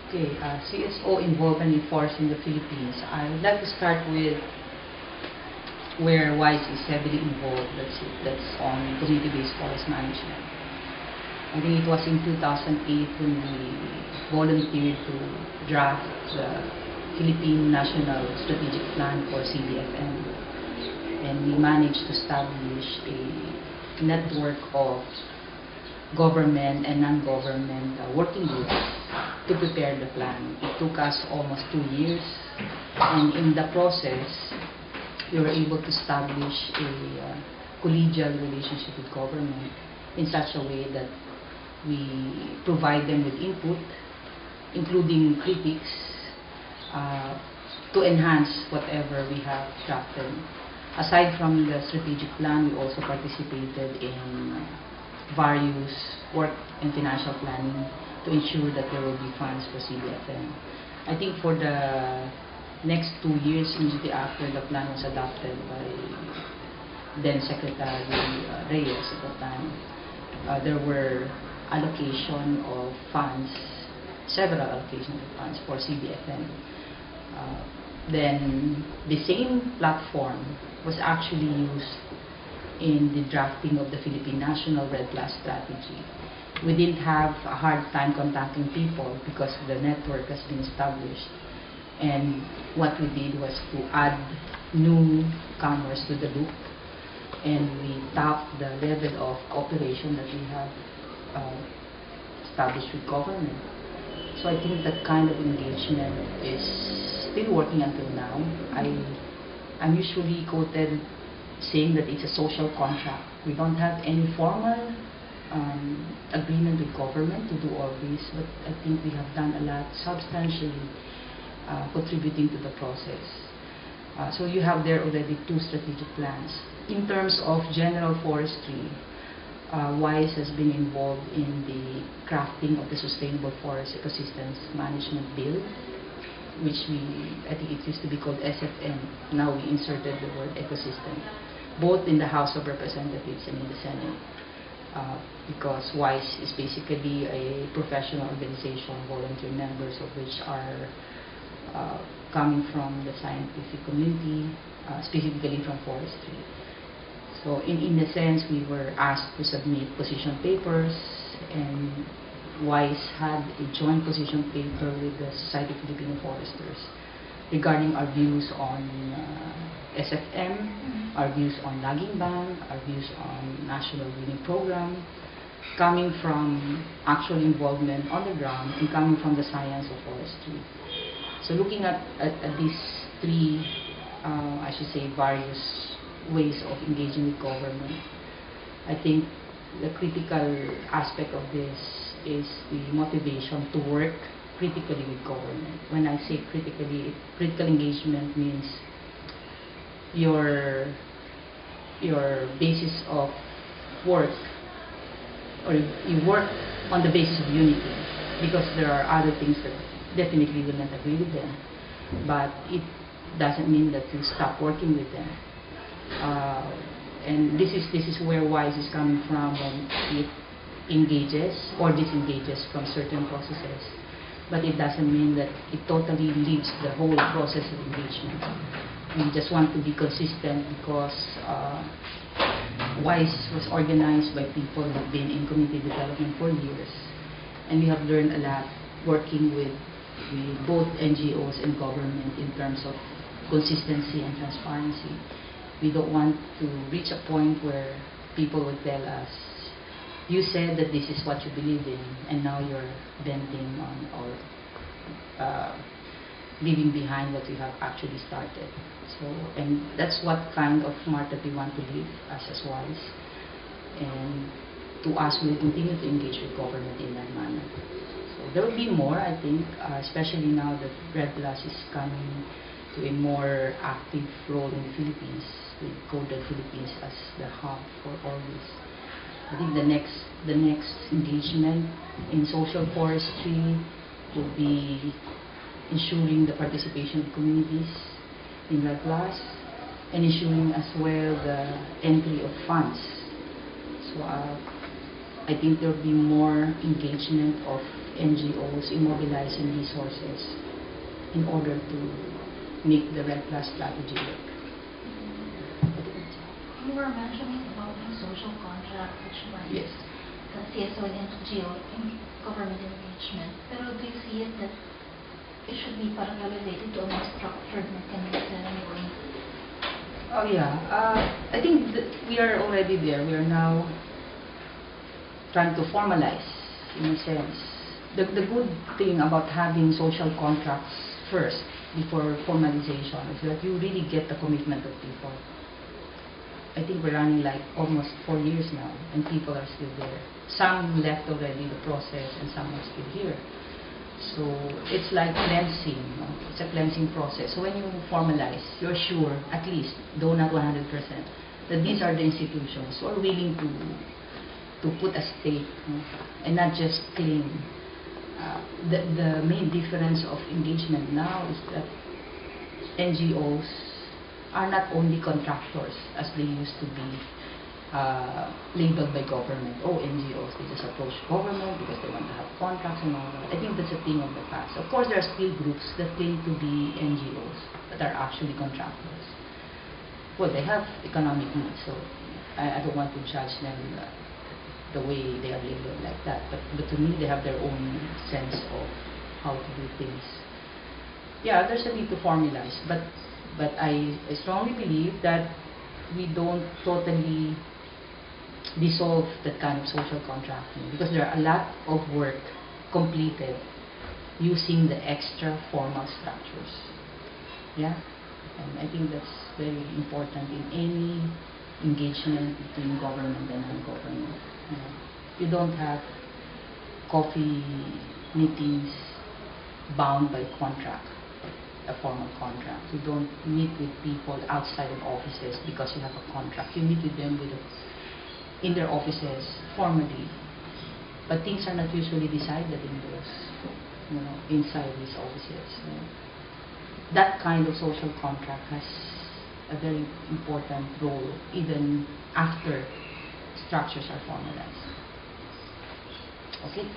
Okay, CSO involvement in forest in the Philippines. I would like to start with where WISE is heavily involved. That's on community-based forest management. I think it was in 2008 when we volunteered to draft the Philippine National Strategic Plan for CDFM. And we managed to establish a network of government and non-government working groups to prepare the plan. It took us almost 2 years, and in the process, we were able to establish a collegial relationship with government in such a way that we provide them with input, including critics, to enhance whatever we have drafted. Aside from the strategic plan, we also participated in various work and financial planning to ensure that there will be funds for CDFM. I think for the next 2 years, immediately after the plan was adopted by then Secretary Reyes at the time, there were allocation of funds, several allocations of funds for CDFM. Then the same platform was actually used in the drafting of the Philippine National Red Plus strategy. We didn't have a hard time contacting people because the network has been established. And what we did was to add newcomers to the loop, and we tapped the level of cooperation that we have established with government. So I think that kind of engagement is still working until now. I'm usually quoted saying that it's a social contract. We don't have any formal agreement with government to do all this, but I think we have done a lot substantially contributing to the process. So you have there already 2 strategic plans. In terms of general forestry, WISE has been involved in the crafting of the Sustainable Forest Ecosystems Management Bill, which I think it used to be called SFM. Now we inserted the word ecosystem, both in the House of Representatives and in the Senate, because WISE is basically a professional organization, volunteer members of which are coming from the scientific community, specifically from forestry. So in a sense, we were asked to submit position papers, and WISE had a joint position paper with the Society of Filipino Foresters regarding our views on SFM, our views on logging ban, our views on national greening program, coming from actual involvement on the ground and coming from the science of forestry. So looking at these 3, I should say, various ways of engaging with government, I think the critical aspect of this is the motivation to work critically with government. When I say critically, critical engagement means your basis of work, or you work on the basis of unity, because there are other things that definitely will not agree with them, but it doesn't mean that you stop working with them. And this is where WISE is coming from when it engages or disengages from certain processes. But it doesn't mean that it totally leaves the whole process of engagement. We just want to be consistent because WISE was organized by people who have been in community development for years. And we have learned a lot working with both NGOs and government in terms of consistency and transparency. We don't want to reach a point where people would tell us, you said that this is what you believe in, and now you're bending on or leaving behind what you have actually started. So, and that's what kind of market we want to live as WISE. And to us, we will continue to engage with government in that manner. So there will be more, I think, especially now that Red Plus is coming to a more active role in the Philippines, with Coded Philippines as the hub for all this. I think the next engagement in social forestry will be ensuring the participation of communities in Red Plus and ensuring as well the entry of funds. So I think there will be more engagement of NGOs in mobilizing resources in order to make the Red Plus strategy work. You were mentioning about the social contract, which was Yes. the CSO and NGO in government engagement. Pero do you see it that it should be parang related to a more structured mechanism or? Oh yeah, I think that we are already there. We are now trying to formalize, in a sense. The good thing about having social contracts first before formalization is that you really get the commitment of people. I think we're running like almost 4 years now, and people are still there. Some left already the process, and some are still here. So it's like cleansing. It's a cleansing process. So when you formalize, you're sure, at least, though not 100%, that these are the institutions who are willing to put a stake, and not just claim. The main difference of engagement now is that NGOs are not only contractors as they used to be labeled by government. Oh, NGOs, they just approach government because they want to have contracts and all that. I think that's a thing of the past. Of course, there are still groups that claim to be NGOs but are actually contractors. Well, they have economic needs, so I don't want to judge them the way they are labeled like that. But to me, they have their own sense of how to do things. Yeah, there's a need to formalize, but I strongly believe that we don't totally dissolve that kind of social contracting, because there are a lot of work completed using the extra formal structures. Yeah, and I think that's very important in any engagement between government and non-government. You don't have coffee meetings bound by contract, a formal contract. You don't meet with people outside of offices because you have a contract. You meet with them in their offices formally, but things are not usually decided in those, inside these offices. That kind of social contract has a very important role even after structures are formalized. Okay.